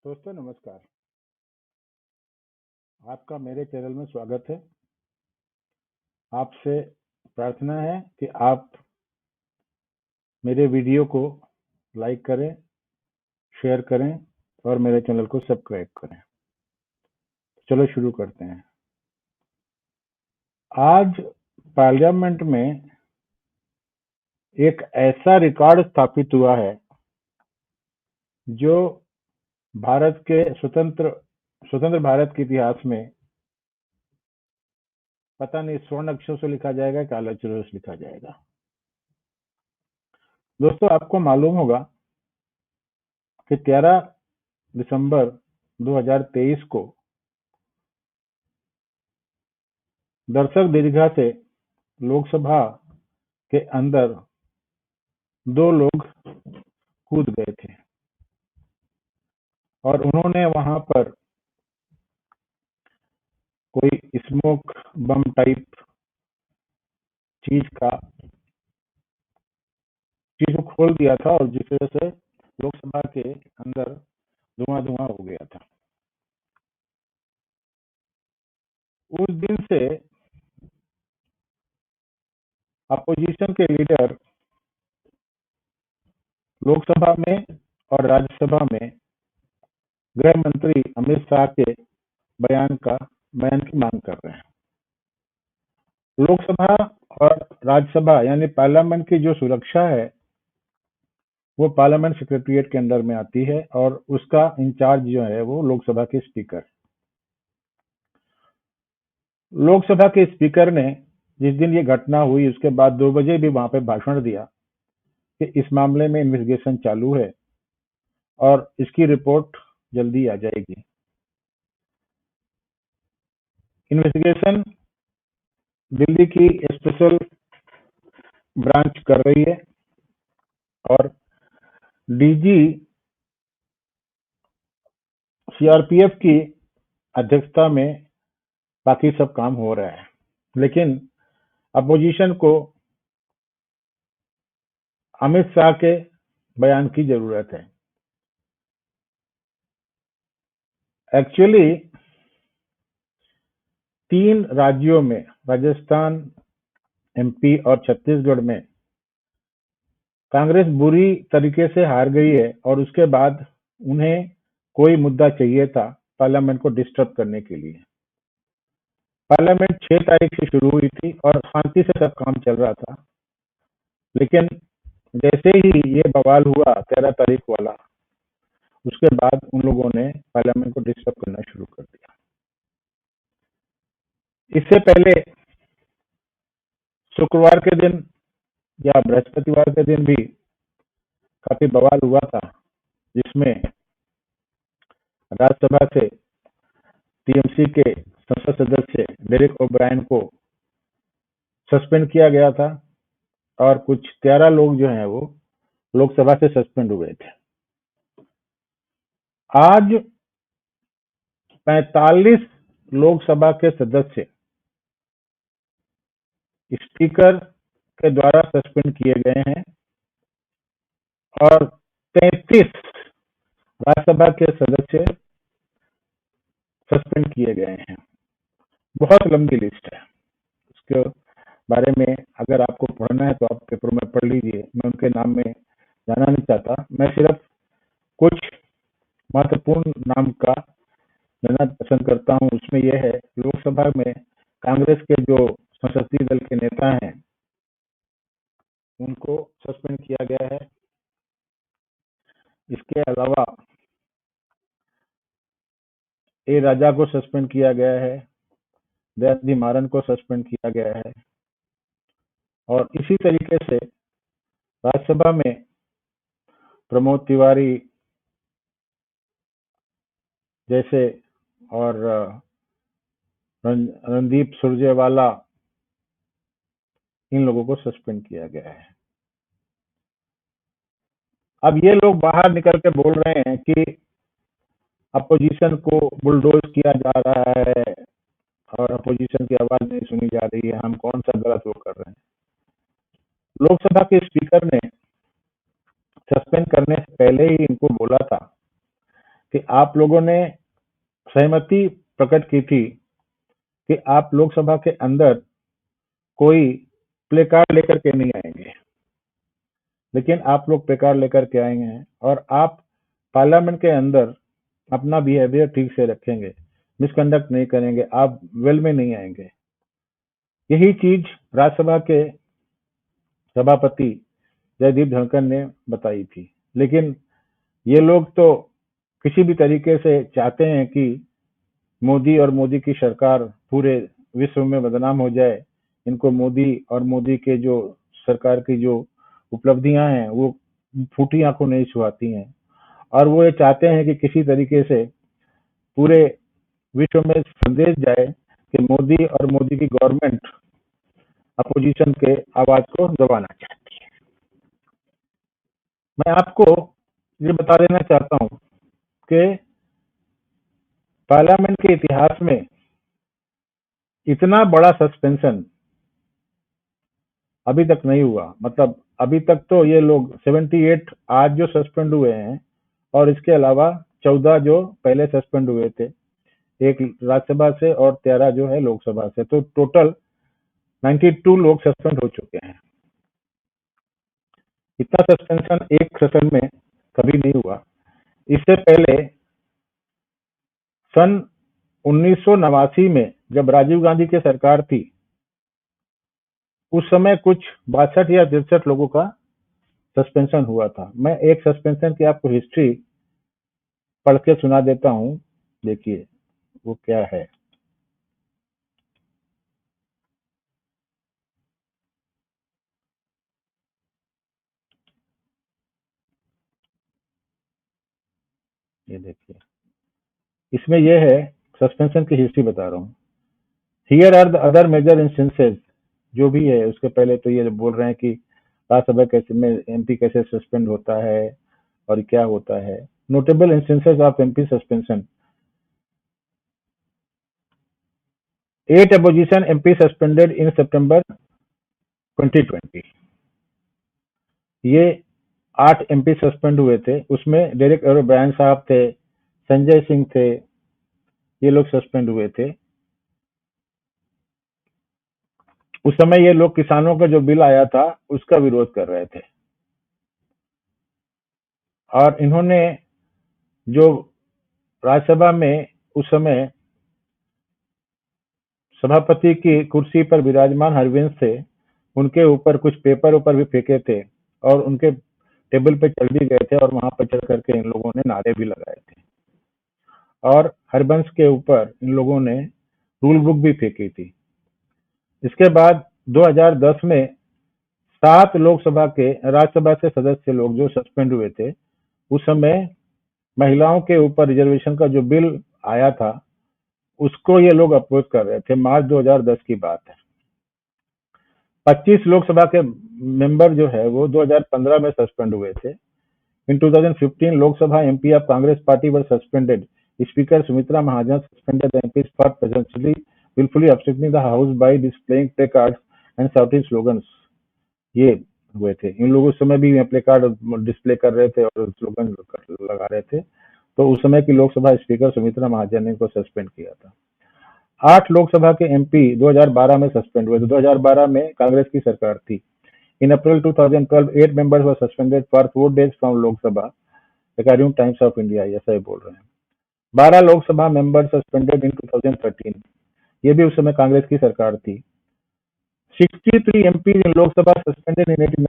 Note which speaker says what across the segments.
Speaker 1: दोस्तों नमस्कार। आपका मेरे चैनल में स्वागत है। आपसे प्रार्थना है कि आप मेरे वीडियो को लाइक करें, शेयर करें और मेरे चैनल को सब्सक्राइब करें। चलो शुरू करते हैं। आज पार्लियामेंट में एक ऐसा रिकॉर्ड स्थापित हुआ है जो भारत के स्वतंत्र भारत के इतिहास में पता नहीं स्वर्ण अक्षरों से लिखा जाएगा कि काले अक्षरों से लिखा जाएगा। दोस्तों आपको मालूम होगा कि 13 दिसंबर 2023 को दर्शक दीर्घा से लोकसभा के अंदर 2 लोग कूद गए थे और उन्होंने वहां पर कोई स्मोक बम टाइप चीज को खोल दिया था और जिस वजह से लोकसभा के अंदर धुआं हो गया था। उस दिन से अपोजिशन के लीडर लोकसभा में और राज्यसभा में गृह मंत्री अमित शाह के बयान की मांग कर रहे हैं। लोकसभा और राज्यसभा यानी पार्लियामेंट की जो सुरक्षा है वो पार्लियामेंट सेक्रेटरीट के अंदर में आती है और उसका इंचार्ज जो है वो लोकसभा के स्पीकर। लोकसभा के स्पीकर ने जिस दिन ये घटना हुई उसके बाद 2 बजे भी वहां पे भाषण दिया कि इस मामले में इन्वेस्टिगेशन चालू है और इसकी रिपोर्ट जल्दी आ जाएगी। इन्वेस्टिगेशन दिल्ली की स्पेशल ब्रांच कर रही है और डीजी सीआरपीएफ की अध्यक्षता में बाकी सब काम हो रहा है, लेकिन अपोजिशन को अमित शाह के बयान की जरूरत है। एक्चुअली 3 राज्यों में राजस्थान, एमपी और छत्तीसगढ़ में कांग्रेस बुरी तरीके से हार गई है और उसके बाद उन्हें कोई मुद्दा चाहिए था पार्लियामेंट को डिस्टर्ब करने के लिए। पार्लियामेंट 6 तारीख से शुरू हुई थी और शांति से सब काम चल रहा था, लेकिन जैसे ही ये बवाल हुआ 13 तारीख वाला, उसके बाद उन लोगों ने पार्लियामेंट को डिस्टर्ब करना शुरू कर दिया। इससे पहले शुक्रवार के दिन या बृहस्पतिवार के दिन भी काफी बवाल हुआ था, जिसमें राज्यसभा से टीएमसी के संसद सदस्य डेरेक ओब्रायन को सस्पेंड किया गया था और कुछ 13 लोग जो हैं वो लोकसभा से सस्पेंड हुए थे। आज 45 लोकसभा के सदस्य स्पीकर के द्वारा सस्पेंड किए गए हैं और 33 राज्यसभा के सदस्य सस्पेंड किए गए हैं। बहुत लंबी लिस्ट है। उसके बारे में अगर आपको पढ़ना है तो आप पेपर में पढ़ लीजिए। मैं उनके नाम में जाना नहीं चाहता, मैं सिर्फ कुछ महत्वपूर्ण नाम का जाना पसंद करता हूं। उसमें यह है, लोकसभा में कांग्रेस के जो संसदीय दल के नेता हैं उनको सस्पेंड किया गया है। इसके अलावा ए राजा को सस्पेंड किया गया है, दयानिधि मारन को सस्पेंड किया गया है और इसी तरीके से राज्यसभा में प्रमोद तिवारी जैसे और रणदीप सुरजेवाला, इन लोगों को सस्पेंड किया गया है। अब ये लोग बाहर निकल के बोल रहे हैं कि अपोजिशन को बुलडोज किया जा रहा है और अपोजिशन की आवाज नहीं सुनी जा रही है, हम कौन सा गलत वो कर रहे हैं। लोकसभा के स्पीकर ने सस्पेंड करने से पहले ही इनको बोला था कि आप लोगों ने सहमति प्रकट की थी कि आप लोकसभा के अंदर कोई प्ले कार्ड लेकर के नहीं आएंगे, लेकिन आप लोग प्ले कार्ड लेकर के आए हैं और आप पार्लियामेंट के अंदर अपना बिहेवियर ठीक से रखेंगे, मिसकंडक्ट नहीं करेंगे, आप वेल में नहीं आएंगे। यही चीज राज्यसभा के सभापति जयदीप धनखड़ ने बताई थी, लेकिन ये लोग तो किसी भी तरीके से चाहते हैं कि मोदी और मोदी की सरकार पूरे विश्व में बदनाम हो जाए। इनको मोदी और मोदी के जो सरकार की जो उपलब्धियां हैं वो फूटी आंखों नहीं छुआती हैं, और वो ये चाहते हैं कि किसी तरीके से पूरे विश्व में संदेश जाए कि मोदी और मोदी की गवर्नमेंट अपोजिशन के आवाज को दबाना चाहती है। मैं आपको ये बता देना चाहता हूं कि पार्लियामेंट के इतिहास में इतना बड़ा सस्पेंशन अभी तक नहीं हुआ। मतलब अभी तक तो ये लोग 78 आज जो सस्पेंड हुए हैं और इसके अलावा 14 जो पहले सस्पेंड हुए थे, एक राज्यसभा से और 13 जो है लोकसभा से, तो टोटल 92 लोग सस्पेंड हो चुके हैं। इतना सस्पेंशन एक सेशन में कभी नहीं हुआ। इससे पहले सन 1989 में जब राजीव गांधी की सरकार थी, उस समय कुछ 62 या 63 लोगों का सस्पेंशन हुआ था। मैं एक सस्पेंशन की आपको हिस्ट्री पढ़ के सुना देता हूं, देखिए वो क्या है। ये देखिए, इसमें यह है, सस्पेंशन की हिस्ट्री बता रहा हूँ। Here are the other major instances, जो भी है उसके पहले तो ये बोल रहे हैं कि राज्यसभा कैसे में एमपी कैसे सस्पेंड होता है और क्या होता है। Notable instances of MP suspension: 8 opposition MP suspended in सितंबर 2020। ये 8 एमपी सस्पेंड हुए थे, उसमें डेरेक ओब्रायन साहब थे, संजय सिंह थे, ये लोग सस्पेंड हुए थे। उस समय ये लोग किसानों का जो बिल आया था उसका विरोध कर रहे थे, और इन्होंने जो राज्यसभा में उस समय सभापति की कुर्सी पर विराजमान हरवंश थे, उनके ऊपर कुछ पेपर ऊपर भी फेंके थे और उनके टेबल पे चढ़ भी गए थे, और वहां पर चढ़ करके इन लोगों ने नारे भी लगाए थे, और हरवंश के ऊपर इन लोगों ने रूल बुक भी फेंकी थी। इसके बाद 2010 में 7 लोकसभा के राज्यसभा से सदस्य लोग जो सस्पेंड हुए थे, उस समय महिलाओं के ऊपर रिजर्वेशन का जो बिल आया था उसको ये लोग अपोज कर रहे थे। मार्च 2010 की बात है। 25 लोकसभा के मेंबर जो है वो 2015 में सस्पेंड हुए थे। इन 2015 Lok Sabha MP of Congress party were suspended. Speaker Sumitra Mahajan suspended MP for presently willfully obstructing the house by displaying play cards and shouting slogans। ये हुए थे। इन लोगों उस समय भी प्ले कार्ड डिस्प्ले कर रहे थे और स्लोगन लगा रहे थे, तो उस समय की लोकसभा स्पीकर सुमित्रा महाजन ने इनको सस्पेंड किया था। 8 लोकसभा के एमपी 2012 में सस्पेंड हुए थे। 2012 में कांग्रेस की सरकार थी। इन अप्रैल 2012 8 members were suspended for 4 days from Lok Sabha, according times of India, ऐसा ही बोल रहे हैं। 12 लोकसभा मेंबर सस्पेंडेड इन 2013, ये भी उस समय कांग्रेस की सरकार थी। 63 MP in Lok Sabha suspended in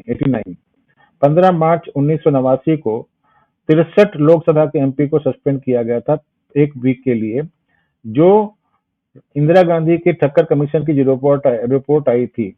Speaker 1: 89। 15 मार्च 1989 को 63 लोकसभा के एमपी को सस्पेंड किया गया था एक वीक के लिए, जो इंदिरा गांधी की ठक्कर कमीशन की जो रिपोर्ट आई थी,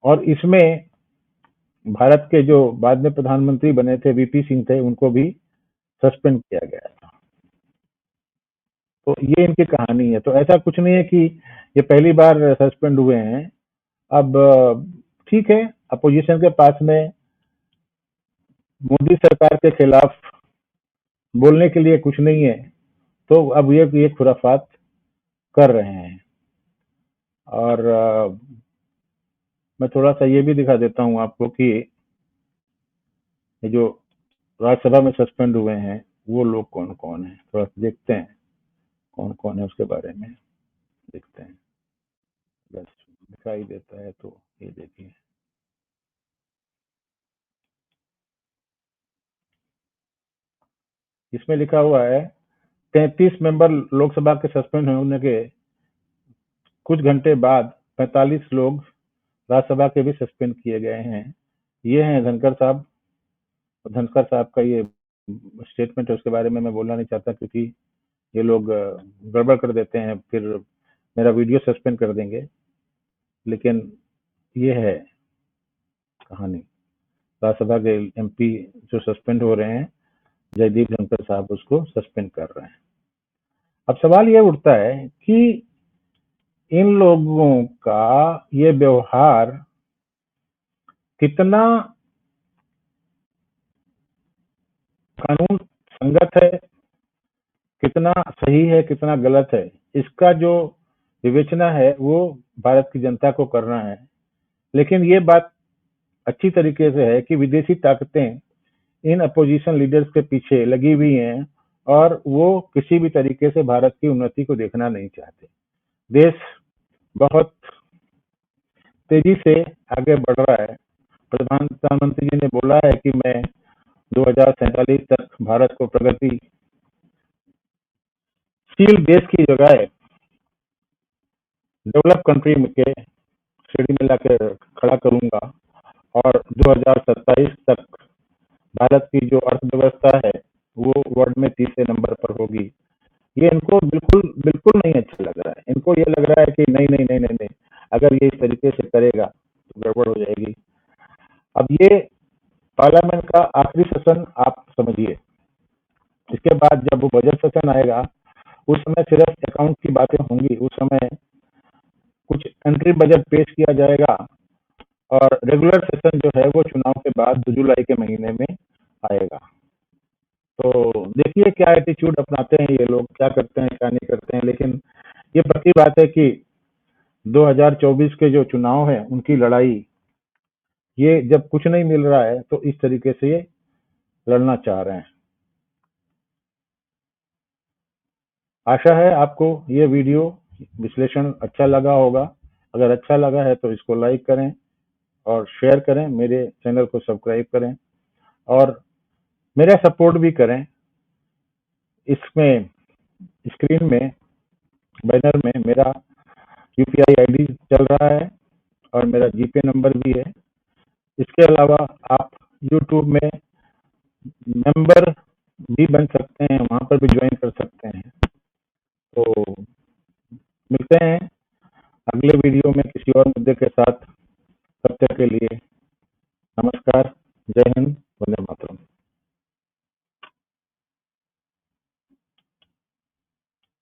Speaker 1: और इसमें भारत के जो बाद में प्रधानमंत्री बने थे वीपी सिंह थे, उनको भी सस्पेंड किया गया था। तो ये इनकी कहानी है। तो ऐसा कुछ नहीं है कि ये पहली बार सस्पेंड हुए हैं। अब ठीक है, अपोजिशन के पास में मोदी सरकार के खिलाफ बोलने के लिए कुछ नहीं है, तो अब ये खुराफात कर रहे हैं। और मैं थोड़ा सा ये भी दिखा देता हूं आपको कि ये जो राज्यसभा में सस्पेंड हुए हैं वो लोग कौन कौन है, थोड़ा देखते हैं कौन कौन है उसके बारे में देखते हैं। बस दिखाई देता है तो ये देखिए, इसमें लिखा हुआ है 33 मेंबर लोकसभा के सस्पेंड होने के कुछ घंटे बाद 45 लोग राज्यसभा के भी सस्पेंड किए गए हैं। ये हैं धनखड़ साहब। धनखड़ साहब का ये स्टेटमेंट है, उसके बारे में मैं बोलना नहीं चाहता क्योंकि ये लोग गड़बड़ कर देते हैं, फिर मेरा वीडियो सस्पेंड कर देंगे। लेकिन ये है कहानी, राज्यसभा के एमपी जो सस्पेंड हो रहे हैं, जयदीप धनखड़ साहब उसको सस्पेंड कर रहे हैं। अब सवाल ये उठता है कि इन लोगों का ये व्यवहार कितना कानून संगत है, कितना सही है, कितना गलत है, इसका जो विवेचना है वो भारत की जनता को करना है। लेकिन ये बात अच्छी तरीके से है कि विदेशी ताकतें इन अपोजिशन लीडर्स के पीछे लगी हुई हैं और वो किसी भी तरीके से भारत की उन्नति को देखना नहीं चाहते। देश बहुत तेजी से आगे बढ़ रहा है। प्रधानमंत्री जी ने बोला है कि मैं 2047 तक भारत को प्रगतिशील देश की जगह डेवलप कंट्री के श्रेणी में लाकर खड़ा करूंगा और 2027 तक भारत की जो अर्थव्यवस्था है वो वर्ल्ड में तीसरे नंबर पर होगी। ये इनको बिल्कुल बिल्कुल नहीं अच्छा लग रहा है। इनको ये लग रहा है कि नहीं नहीं नहीं नहीं नहीं, अगर ये इस तरीके से करेगा तो गड़बड़ हो जाएगी। अब ये पार्लियामेंट का आखिरी सेशन आप समझिए, इसके बाद जब वो बजट सेशन आएगा उस समय सिर्फ अकाउंट की बातें होंगी। उस समय कुछ एंट्री बजट पेश किया जाएगा और रेगुलर सेशन जो है वो चुनाव के बाद जुलाई के महीने में आएगा। तो देखिए क्या एटीट्यूड अपनाते हैं ये लोग, क्या करते हैं क्या नहीं करते हैं। लेकिन ये पक्की बात है कि 2024 के जो चुनाव है उनकी लड़ाई, ये जब कुछ नहीं मिल रहा है तो इस तरीके से ये लड़ना चाह रहे हैं। आशा है आपको ये वीडियो विश्लेषण अच्छा लगा होगा। अगर अच्छा लगा है तो इसको लाइक करें और शेयर करें, मेरे चैनल को सब्सक्राइब करें और मेरा सपोर्ट भी करें। इसमें स्क्रीन में बैनर में मेरा यूपीआई आईडी चल रहा है और मेरा जीपे नंबर भी है। इसके अलावा आप यूट्यूब में मेंबर भी बन सकते हैं, वहां पर भी ज्वाइन कर सकते हैं। तो मिलते हैं अगले वीडियो में किसी और मुद्दे के साथ। तब तक के लिए नमस्कार, जय हिंद, वंदे मातरम।